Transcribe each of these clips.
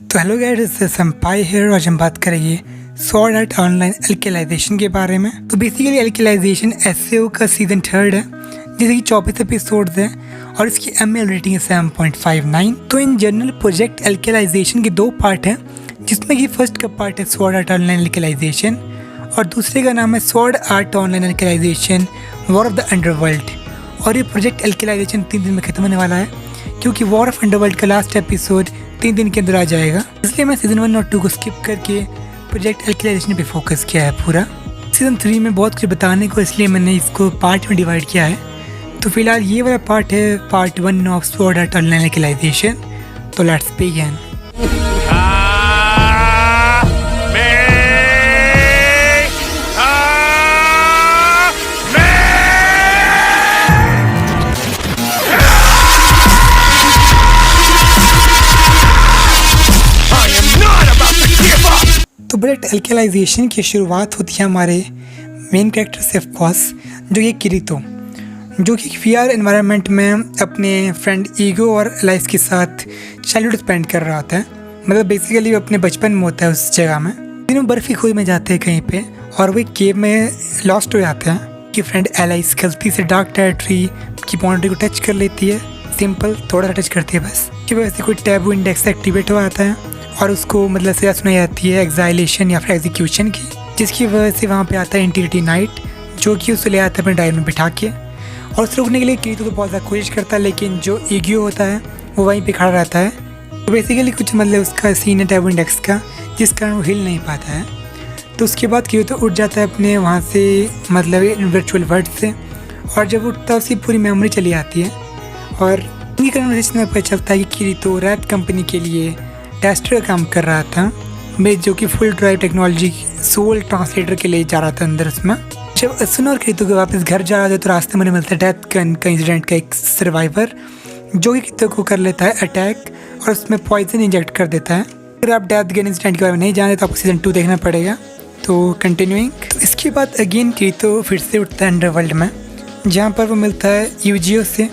तो hello guys, संपाई है और आज हम बात करेंगे स्वॉर्ड आर्ट ऑनलाइन एल्केलाइजेशन के बारे में। तो बेसिकली एल्केलाइजेशन एसएओ का सीजन 3 है, जैसे कि 24 एपिसोड्स हैं और इसकी एमएल रेटिंग है 7.59। तो इन जनरल प्रोजेक्ट एल्केलाइजेशन के 2 पार्ट हैं, जिसमें कि फर्स्ट का पार्ट है स्वॉर्ड आर्ट ऑनलाइन एल्केलाइजेशन और दूसरे का नाम है Sword Art Online Alicization War of the Underworld. और ये प्रोजेक्ट एल्केलाइजेशन 3 दिन में खत्म होने वाला है, क्योंकि वॉर ऑफ अंडरवर्ल्ड का लास्ट एपिसोड 3 दिन के अंदर आ जाएगा। इसलिए मैं सीजन 1 और 2 को स्किप करके प्रोजेक्ट एल्केलाइजेशन पे फोकस किया है पूरा। सीजन 3 में बहुत कुछ बताने को, इसलिए मैंने इसको पार्ट में डिवाइड किया है। तो फिलहाल ये वाला पार्ट है part 1 of Sword Art Online Alicization. तो लेट्स बिगिन। तो ब्रेट एल्केलाइजेशन की शुरुआत होती है हमारे मेन कैरेक्टर से, ऑफ कोर्स, जो ये किरीतो, जो कि VR एनवायरनमेंट में अपने फ्रेंड ईगो और एलाइस के साथ चाइल्डहुड स्पेंड कर रहा होता है। मतलब बेसिकली वो अपने बचपन में होता है उस जगह में। तीनों बर्फ़ी खोई में जाते हैं कहीं पे और वो केव में लॉस्ट हो जाते हैं कि फ्रेंड एलाइस गलती से डार्क टेरिटरी की बाउंड्री को टच कर लेती है। सिंपल, थोड़ा सा टच करती है बस, कि वजह से कोई टैबू इंडेक्स एक्टिवेट हो जाता है और उसको मतलब सजा सुनाई जाती है एक्साइलेशन या फिर एग्जीक्यूशन की, जिसकी वजह से वहाँ पे आता है इंटीग्रिटी नाइट, जो कि उसे ले आता है अपने डायरी में बिठा के और उसे रोकने के लिए किरीतो को बहुत ज़्यादा कोशिश करता है, लेकिन जो ईगो होता है वो वहीं पे खड़ा रहता है। तो बेसिकली कुछ मतलब उसका सीन है टैबू इंडेक्स का, जिस कारण वो हिल नहीं पाता है। तो उसके बाद किरीतो उठ जाता है अपने वहाँ से, मतलब वर्चुअल वर्ल्ड से, और जब उठता है उसकी पूरी मेमोरी चली आती है और उनकी कन्वर्सेशन में पता चलता है कि किरीतो रैप कंपनी के लिए टेस्टर का काम कर रहा था, मैं जो कि full drive technology soul translator के लिए जा रहा था अंदर उसमें। जब असुन और किरीतो के वापस घर जा रहा था तो रास्ते में मिलता है डेथ गन का इंसिडेंट का एक सर्वाइवर, जो कि किरीतो को कर लेता है अटैक और उसमें पॉइजन इंजेक्ट कर देता है। अगर आप डेथ गन इंसिडेंट के बारे में नहीं जानते तो आपको सीजन 2 देखना पड़ेगा। तो कंटिन्यूइंग, इसके बाद अगेन किरीतो फिर से उठता है अंडरवर्ल्ड में, जहाँ पर वो मिलता है यूजियो से,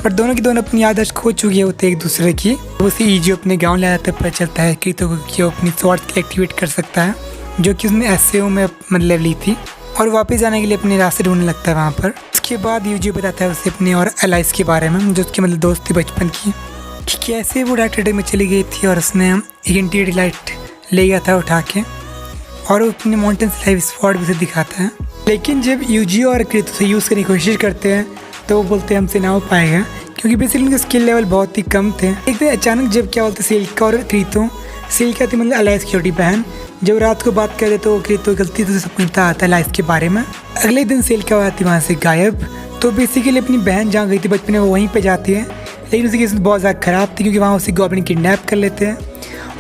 पर दोनों की दोनों अपनी याददाश्त खो चुकी होते एक दूसरे की। उसे यूजियो अपने गांव ले आता है, पता चलता है किरीतो को कि वो अपनी स्वॉर्ड एक्टिवेट कर सकता है, जो कि उसने एसएओ में मतलब ली थी, और वापस जाने के लिए अपने रास्ते ढूंढने लगता है वहाँ पर। उसके बाद यूजियो बताता है उसे अपने और एलाइस के बारे में, जो उसकी मतलब दोस्त थी बचपन की, कि कैसे वो डार्क टेरिटरी में चली गई थी और उसने एक इंटीग्रिटी लाइट ले गया था उठा के, और वो अपने माउंटेन लाइफ स्वॉर्ड भी उसे दिखाता है। लेकिन जब यूजियो और किरीतो से यूज़ करने की कोशिश करते हैं तो वो बोलते हैं हमसे ना हो पाएगा, क्योंकि बेसिकली उनके स्किल लेवल बहुत ही कम थे। एक दिन अचानक जब क्या बोलते सिल्का और किरीतो, सिल्का थी मतलब एलाइस की छोटी बहन, जब रात को बात कर रहे तो किरीतो गलती से सब पूछता आता है एलाइस के बारे में। अगले दिन सिल्का आती वहाँ से गायब। तो बेसिकली अपनी बहन जहाँ गई थी बचपन में वो वहीं पर जाती है, लेकिन उसकी किस्मत बहुत ज़्यादा ख़राब थी, क्योंकि वहाँ उसे गॉब्लिन किडनैप कर लेते हैं।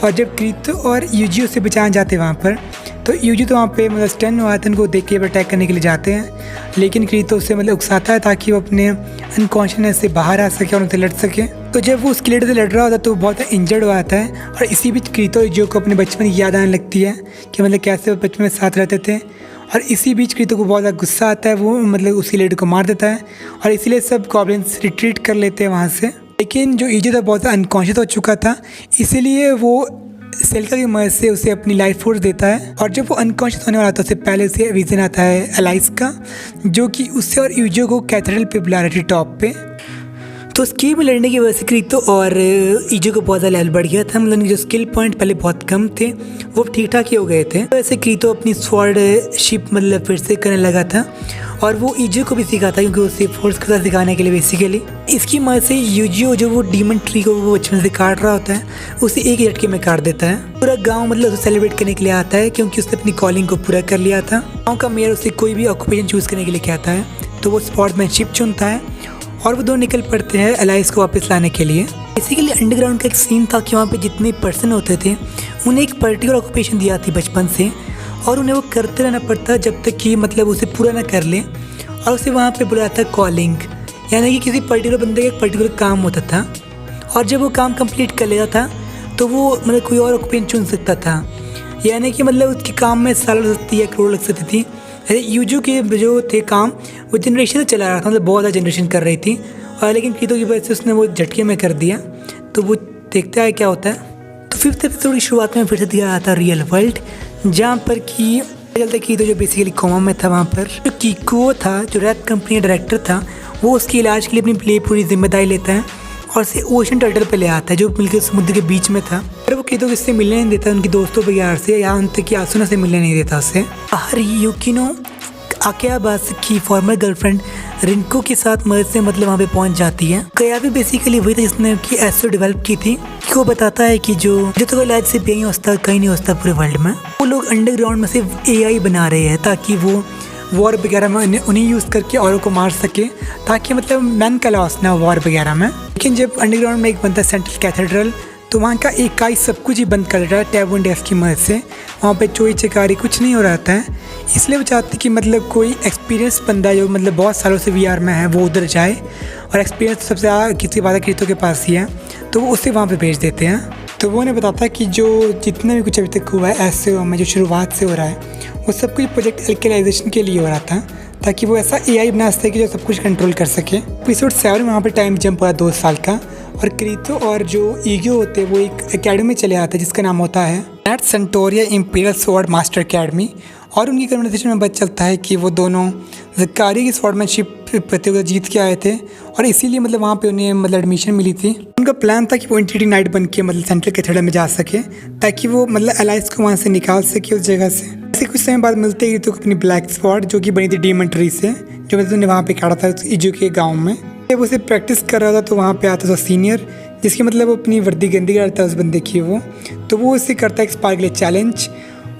और जब किरीतो और यूजियो से बचाने जाते हैं वहाँ पर, तो यूजियो तो वहाँ पे मतलब स्टन हुआ था, उनको देख के अटैक करने के लिए जाते हैं, लेकिन किरीतो उससे मतलब उकसाता है ताकि वो अपने अनकॉन्शियसनेस से बाहर आ सके और उनसे लड़ सके। तो जब वो उसके लेटर से लड़ रहा होता है तो वो बहुत इंजर्ड हो जाता है, और इसी बीच किरीतो यूजियो को अपने बचपन की याद आने लगती है कि मतलब कैसे वो बचपन में साथ रहते थे। और इसी बीच किरीतो को बहुत ज़्यादा गुस्सा आता है, वो मतलब उसकी लेटर को मार देता है, और इसीलिए सब गॉब्लिन्स रिट्रीट कर लेते हैं वहाँ से। लेकिन जो यूजियो था बहुत ज़्यादा अनकॉन्शियस हो चुका था, इसीलिए वो सिल्का की मदद से उसे अपनी लाइफ फोर्स देता है, और जब वो अनकॉन्शियस होने वाला था उससे पहले उसे विजन आता है एलाइस का, जो कि उससे और यूजियो को कैथेड्रल पे बुला रही थी टॉप पे। तो उस गेम में लड़ने की वजह से किरीतो और यूजियो को बहुत ज़्यादा लेवल बढ़ गया था, मतलब उनके जो स्किल पॉइंट पहले बहुत कम थे वो ठीक ठाक ही हो गए थे। वैसे किरीतो अपनी स्वॉर्ड शिप मतलब फिर से करने लगा था, और वो यूजियो को भी सीखा था, क्योंकि उसे फोर्स के साथ सिखाने के लिए बेसिकली इसकी मदद से यूजियो जो वो डीमन ट्री को वो बचपन से काट रहा होता है उसे एक ही झटके में काट देता है। पूरा गांव मतलब उसे सेलिब्रेट करने के लिए आता है, क्योंकि उसने अपनी कॉलिंग को पूरा कर लिया था। गांव का मेयर उसे कोई भी ऑक्यूपेशन चूज़ करने के लिए कहता है, तो वो स्पोर्ट्समैनशिप चुनता है और वो दोनों निकल पड़ते हैं एलाइस को वापस लाने के लिए। बेसिकली अंडरग्राउंड का एक सीन था कि वहाँ पे जितने पर्सन होते थे उन्हें एक पर्टिकुलर ऑक्यूपेशन दिया थी बचपन से, और उन्हें वो करते रहना पड़ता जब तक कि मतलब उसे पूरा ना कर ले, और उसे वहाँ पे बुलाता है कॉलिंग, यानी कि किसी पर्टिकुलर बंदे का एक पर्टिकुलर काम होता था, और जब वो काम कंप्लीट कर लेता था तो वो मतलब कोई और ऑक्यूपेशन चुन सकता था, यानी कि मतलब उसके काम में साल लग सकती है, करोड़ लग सकती थी। यूजियो के जो थे काम वो जनरेशन से चला रहा था, मतलब बहुत ज़्यादा जनरेशन कर रही थी, और लेकिन किरीतो की वजह से उसने वो झटके में कर दिया। तो वो देखता है क्या होता है। फिफ्थ एपिसोड की शुरुआत में फिर से दिया जाता रियल वर्ल्ड, जहाँ पर कि चलता कि तो जो बेसिकली कोमा में था, वहाँ पर जो कीको था, जो रैप कंपनी का डायरेक्टर था, वो उसके इलाज के लिए अपनी पूरी जिम्मेदारी लेता है और उसे ओशन टर्टल पे ले आता है, जो मिलकर समुद्र के बीच में था। पर वो कीतो किससे मिलने नहीं देता, उनके दोस्तों वगैरह से, या उन तक कि आसुना से मिलने नहीं देता उसे। हर यूकिनो आकियाबास की फॉर्मर गर्लफ्रेंड रिनको के साथ मदद से मतलब वहाँ पे पहुँच जाती है। कया भी बेसिकली वही था जिसने की एसओ डेवलप की थी। वो बताता है कि जो तो इलाज से यहीं होता कहीं नहीं होता पूरे वर्ल्ड में। वो लोग अंडरग्राउंड में सिर्फ एआई बना रहे हैं ताकि वो वॉर वगैरह में उन्हें यूज़ करके औरों को मार सके, ताकि मतलब मैन का लॉस ना वॉर वगैरह में। लेकिन जब अंडरग्राउंड में एक बनता है सेंट्रल कैथेड्रल, तो वहाँ का इकाई सब कुछ ही बंद कर देता है टैबू एंड डेफ की मदद से। वहाँ पे चोरी चकारी कुछ नहीं हो रहा था, इसलिए वो चाहते कि मतलब कोई एक्सपीरियंस बंदा जो मतलब बहुत सालों से वीआर में है वो उधर जाए, और एक्सपीरियंस सबसे ज़्यादा किसी बात कीर्तो के पास ही है, तो वो उसे वहाँ पे भेज देते हैं। तो वो उन्हें बताता है कि जो जितना भी कुछ अभी तक हुआ है ऐसे में जो शुरुआत से हो रहा है, वो सब कुछ प्रोजेक्ट एल्केलाइजेशन के लिए हो रहा था, ताकि वो ऐसा एआई बना सके कि जो सब कुछ कंट्रोल कर सके। एपिसोड 7 में वहाँ पे टाइम जंप हुआ 2 साल का, और क्रीतो और जो ईगो होते हैं वो एक एकेडमी में चले आते हैं जिसका नाम होता है नेट Centoria Imperial Sword Master Academy. और उनकी कन्वर्सेशन में पता चलता है कि वो दोनों ज़कारी की स्वॉर्डमैनशिप प्रतियोगिता जीत के आए थे, और इसीलिए मतलब वहाँ पे उन्हें मतलब एडमिशन मिली थी। उनका प्लान था कि वो इंटिटी नाइट बन के मतलब सेंट्रल कैथेड्रल में जा सके, ताकि वो मतलब एलाइज को वहाँ से निकाल सके उस जगह से। ऐसे कुछ समय बाद मिलते ही तो अपनी ब्लैक स्वॉर्ड जो कि बनी थी डीमन ट्री से, जो मतलब उन्हें वहाँ पे काटा था ईजू के गाँव में। जब उसे प्रैक्टिस कर रहा था तो वहाँ पे आता था सीनियर, जिसकी मतलब वो अपनी वर्दी गंदी करता है उस बंदे की वो, तो वो उसे करता है एक स्पार्क के लिए चैलेंज।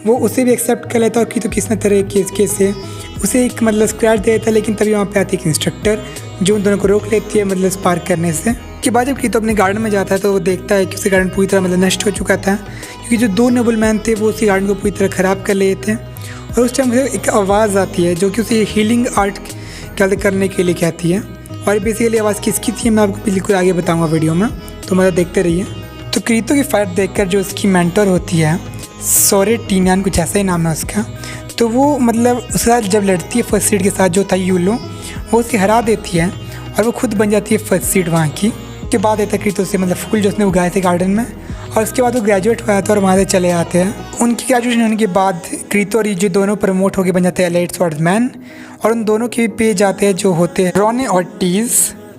वो उसे भी एक्सेप्ट कर लेता है कि तो किस तरह के से उसे एक मतलब स्क्रैच दे देता है। लेकिन तभी वहाँ पे आती है एक इंस्ट्रक्टर जो उन दोनों को रोक लेती है मतलब स्पार्क करने से। उसके बाद जब कीतो अपने गार्डन में जाता है तो वो देखता है कि उसका गार्डन पूरी तरह मतलब नष्ट हो चुका था, क्योंकि जो 2 नोबल मैन थे वो उसी गार्डन को पूरी तरह ख़राब कर लिए थे। और उस टाइम मुझे एक आवाज़ आती है जो कि उसे हीलिंग आर्ट करने के लिए कहती है, और बेसिकली आवाज़ किसकी थी मैं आपको बिल्कुल आगे बताऊँगा वीडियो में, तो मतलब देखते रहिए। तो क्रीतो की फाइट देखकर जो उसकी मेंटर होती है सोरे टीनियन, कुछ ऐसा ही नाम है उसका, तो वो मतलब उसके साथ जब लड़ती है फर्स्ट सीड के साथ जो था यूलो, वो उसे हरा देती है और वो खुद बन जाती है फर्स्ट सीड वहाँ की। उसके बाद आता है क्रीतो से मतलब फूल जो उसने उगाए थे गार्डन में, और उसके बाद वो ग्रेजुएट हुआ था और वहाँ से चले आते हैं। उनकी ग्रेजुएशन होने के बाद क्रीतो और ईजू दोनों प्रमोट होकर बन जाते हैं एलाइट स्वॉर्ड्समैन, और उन दोनों के पे जाते हैं जो होते हैं रोने और टीज।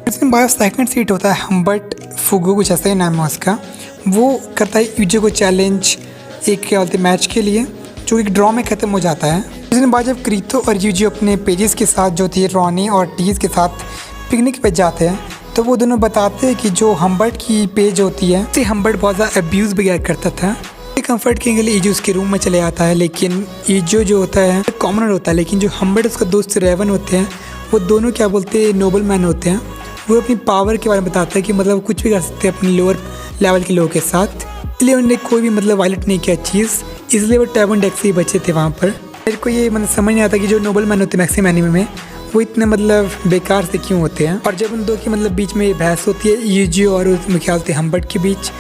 इसमें बायो सेकंड सीट होता है हम्बर्ट फुगू, कुछ ऐसा ही नाम है उसका। वो करता है ईजू को चैलेंज एक क्या बोलते मैच के लिए, जो एक ड्रॉ में ख़त्म हो जाता है। कुछ दिन बाद जब क्रीतो और यूजी अपने पेजेस के साथ जो थी रॉनी और टीज के साथ पिकनिक पे जाते हैं, तो वो दोनों बताते हैं कि जो हम्बर्ट की पेज होती है उसे हम्बर्ट बहुत ज़्यादा अब्यूज़ वगैरह करता था। कंफर्ट के लिए ईजू उसके रूम में चले आता है, लेकिन ईजू जो होता है कॉमनर होता है, लेकिन जो हम्बर्ट उसका दोस्त रेवन होते हैं वो दोनों क्या बोलते हैं नोबल मैन होते हैं। वो अपनी पावर के बारे में बताते हैं कि मतलब कुछ भी कर सकते हैं अपने लोअर लेवल के लोगों के साथ, इसलिए उन्होंने कोई भी मतलब वायलेट नहीं किया चीज़, इसलिए वो टैब एंड डेक्स से ही बचे थे वहाँ पर। मेरे को ये मतलब समझ नहीं आता कि जो नोबल मैन होते हैं मैक्सिमम एनिमे में वो इतने मतलब बेकार से क्यों होते हैं। और जब उन दो की मतलब बीच में बहस होती है यूजी और उसमें ख्याल थे हम्बर्ट के बीच,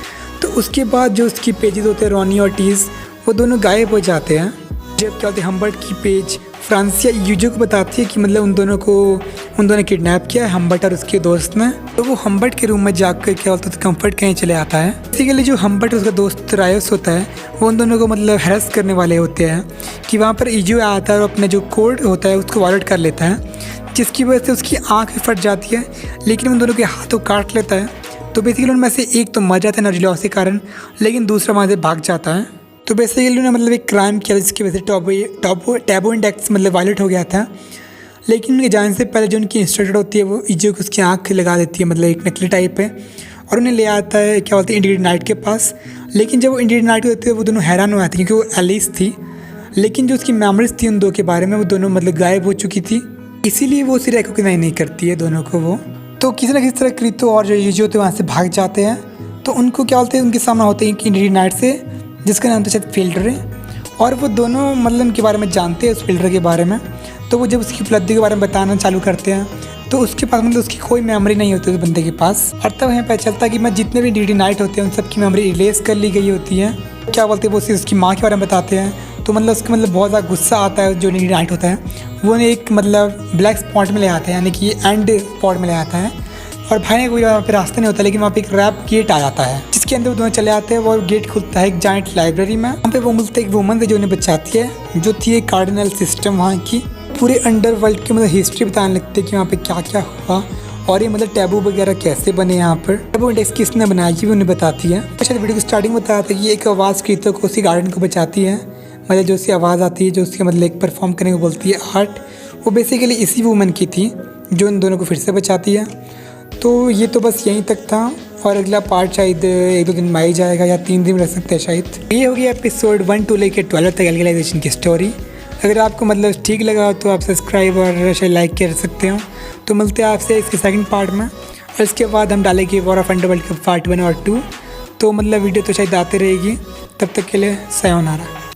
तो उसके बाद जो उसकी पेजेस होते हैं रॉनी और टीज वो दोनों गायब हो जाते हैं। जब क्या होते हैं हम्बर्ट की पेज फ्रांसिया यूजो को बताती है कि मतलब उन दोनों किडनैप किया है हम्बर्ट और उसके दोस्त ने। तो वो हम्बर्ट के रूम में जाकर क्या बोलते हैं कंफर्ट कहीं चले आता है। बेसिकली जो हम्बर्ट उसका दोस्त रायोस होता है वो उन दोनों को मतलब हैरेस करने वाले होते हैं कि वहाँ पर ईजो आता है और अपने जो कोड होता है उसको वायलेट कर लेता है, जिसकी वजह से उसकी आँख भी फट जाती है, लेकिन उन दोनों के हाथों काट लेता है। तो बेसिकली उनमें से एक तो मर जाता है एनर्जी लॉस के कारण, लेकिन दूसरा वहाँ से भाग जाता है। तो बेसिकली उन्होंने मतलब एक क्राइम किया जिसकी वजह से टैबू इंडेक्स मतलब वायलेट हो गया था। लेकिन उनके जाने से पहले जो उनकी इंस्ट्रक्टर होती है वो ईजो को उसकी आँख लगा देती है, मतलब एक नकली टाइप है, और उन्हें ले आता है क्या बोलते हैं इंडियन नाइट के पास। लेकिन जब वो इंडियन नाइट होते हैं वो दोनों हैरान हो जाते हैं क्योंकि वो एलिस थी, लेकिन जो उसकी मेमोरीज थी उन दो के बारे में वो दोनों मतलब गायब हो चुकी थी, इसीलिए वो उसे रिकॉग्नाइज नहीं करती है दोनों को वो। तो किसी न किसी तरह क्रीतो और जो ईजो होते हैं वहाँ से भाग जाते हैं। तो उनको क्या बोलते हैं उनके सामने होते हैं कि इंडियन नाइट से जिसका नाम तो शायद फिल्टर है, और वो दोनों मतलब उनके बारे में जानते हैं उस फिल्टर के बारे में। तो वो जब उसकी उपलब्धि के बारे में बताना चालू करते हैं तो उसके पास मतलब उसकी कोई मेमोरी नहीं होती उस बंदे के पास। और तब हमें पता चलता है कि मैं जितने भी डी नाइट होते हैं उन सब की मेमोरी इरेज कर ली गई होती है। क्या बोलते हैं वो उसकी माँ के बारे में बताते हैं, तो मतलब उसका मतलब बहुत ज़्यादा गुस्सा आता है। जो डी नाइट होता है वो एक मतलब ब्लैक स्पॉट में ले आता है, यानी कि एंड स्पॉट में ले आता है, और भागने का कोई वहाँ पे रास्ता नहीं होता, लेकिन वहाँ पे एक रैप गेट आ जाता है जिसके अंदर वो दोनों चले आते हैं। वो गेट खुलता है एक जाइंट लाइब्रेरी में। वहाँ पे वो मिलते एक वुमन से जो उन्हें बचाती है, जो थी एक कार्डिनल सिस्टम वहाँ की। पूरे अंडरवर्ल्ड की मतलब हिस्ट्री बताने लगते हैं कि वहाँ पे क्या क्या हुआ और ये मतलब टैबू वगैरह कैसे बने। यहाँ पर टैबू इंडेक्स किसने बनाई है भी उन्हें बताती है। शायद वीडियो की स्टार्टिंग में बताया था कि एक आवाज़ क्रिएटर को उसी गार्डन को बचाती है, मतलब जो उसकी आवाज़ आती है, जो उसकी मतलब एक परफॉर्म करने को बोलती है आर्ट, वो बेसिकली इसी वूमन की थी जो इन दोनों को फिर से बचाती है। तो ये तो बस यहीं तक था और अगला पार्ट शायद 1-2 दिन में आ ही जाएगा या 3 दिन रह सकते हैं शायद। ये हो गया एपिसोड 1 to लेकर 12 तक एल्गलाइजेशन की स्टोरी। अगर आपको मतलब ठीक लगा तो आप सब्सक्राइब और शायद लाइक कर सकते हो। तो मिलते हैं आपसे इसके सेकंड पार्ट में, और इसके बाद हम डालेंगे वॉर ऑफ अंडरवर्ल्ड का पार्ट 1 और 2। तो मतलब वीडियो तो शायद आते रहेगी। तब तक के लिए सायोनारा।